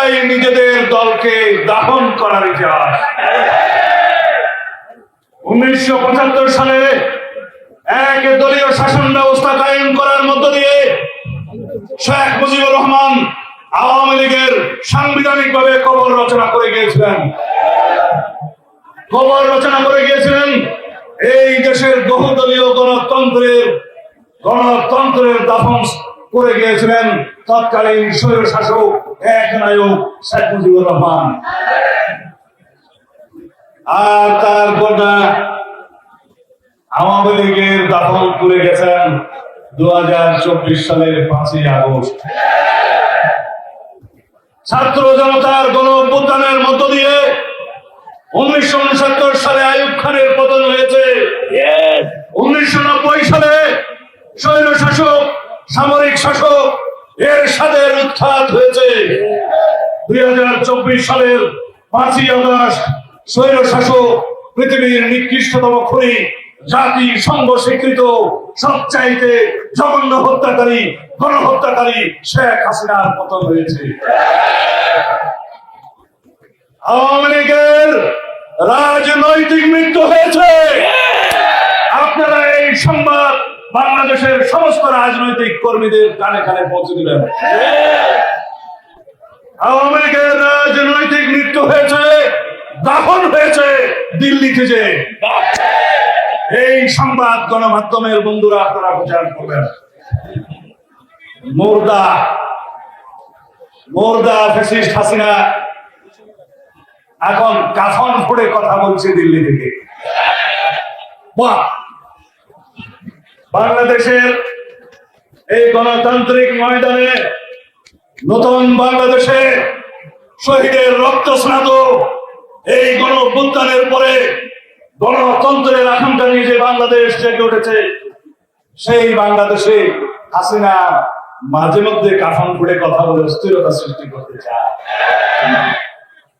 এটাই নিজেদের দলকে দাফন করার ইতিহাস। 1975 সালে এক দলীয় শাসন ব্যবস্থা কায়েম করার মধ্য দিয়ে শেখ মুজিবুর রহমান আওয়ামী লীগের সাংবিধানিকভাবে কবর রচনা করে গিয়েছিলেন। এই দেশের বহুদলীয় গণতন্ত্রের দাফন করে গিয়েছিলেন তৎকালীন স্বৈর শাসক একনায়ক শেখ মুজিবুর রহমান। আর তারপর আওয়ামী লীগের দাফন করে গেছেন 2024 সালের 5ই আগস্ট। ছাত্র জনতার গণ অভ্যুত্থানের মধ্য দিয়ে 1969 সালে আইয়ুব খানের পতন হয়েছে। 1990 সালে স্বৈর শাসক সামরিক শাসক এরশাদের উৎখাত হয়েছে। 2024 সালের 5ই আগস্ট স্বৈর শাসক পৃথিবীর নিকৃষ্টতম খুনি জাতিসংঘ স্বীকৃত সবচাইতে জঘন্য হত্যাকারী গণহত্যাকারী শেখ হাসিনার পতন হয়েছে। আওয়ামী লীগের রাজনৈতিক মৃত্যু হয়েছে। আপনারা এই সংবাদ বাংলাদেশের সমস্ত রাজনৈতিক কর্মীদের কানে কানে পৌঁছে দিবেন। আওয়ামী লীগের রাজনৈতিক মৃত্যু হয়েছে, দাফন হয়েছে দিল্লিতে। যে এই সংবাদ গণমাধ্যমের বন্ধুরা আপনারা প্রচার করবেন। মুর্দা ফ্যাসিস্ট হাসিনা এখন কাফন পড়ে কথা বলছে দিল্লি থেকে। বাংলাদেশের এই গণতান্ত্রিক ময়দানে নতুন বাংলাদেশে শহীদের রক্ত স্নাত এই গণ অভ্যুত্থানের পরে গণতন্ত্রের আকাঙ্ক্ষা নিয়ে যে বাংলাদেশ জেগে উঠেছে, সেই বাংলাদেশে হাসিনা মাঝে মধ্যে কাফন পড়ে কথা বলে অস্থিরতা সৃষ্টি করতে চায়।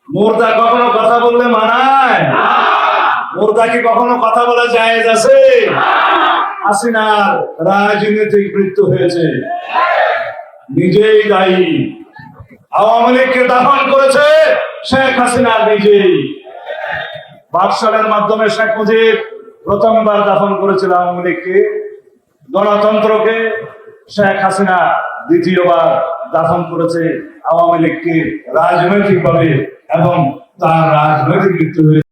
মুর্দা কখনো কথা বললে মানায়? মুর্দা কি কখনো কথা বলা জায়েজ আছে? হাসিনার রাজনৈতিক মৃত্যু হয়েছে, নিজেই দায়ী। আওয়ামী লীগকে দাফন করেছে শেখ হাসিনা নিজেই। বাকশালের মাধ্যমে শেখ মুজিব প্রথমবার দাফন করেছিল আওয়ামী লীগকে, গণতন্ত্রকে। শেখ হাসিনা দ্বিতীয়বার দাফন করেছে আওয়ামী লীগকে রাজনৈতিক ভাবে, এবং তার রাজনৈতিক মৃত্যু হয়েছে।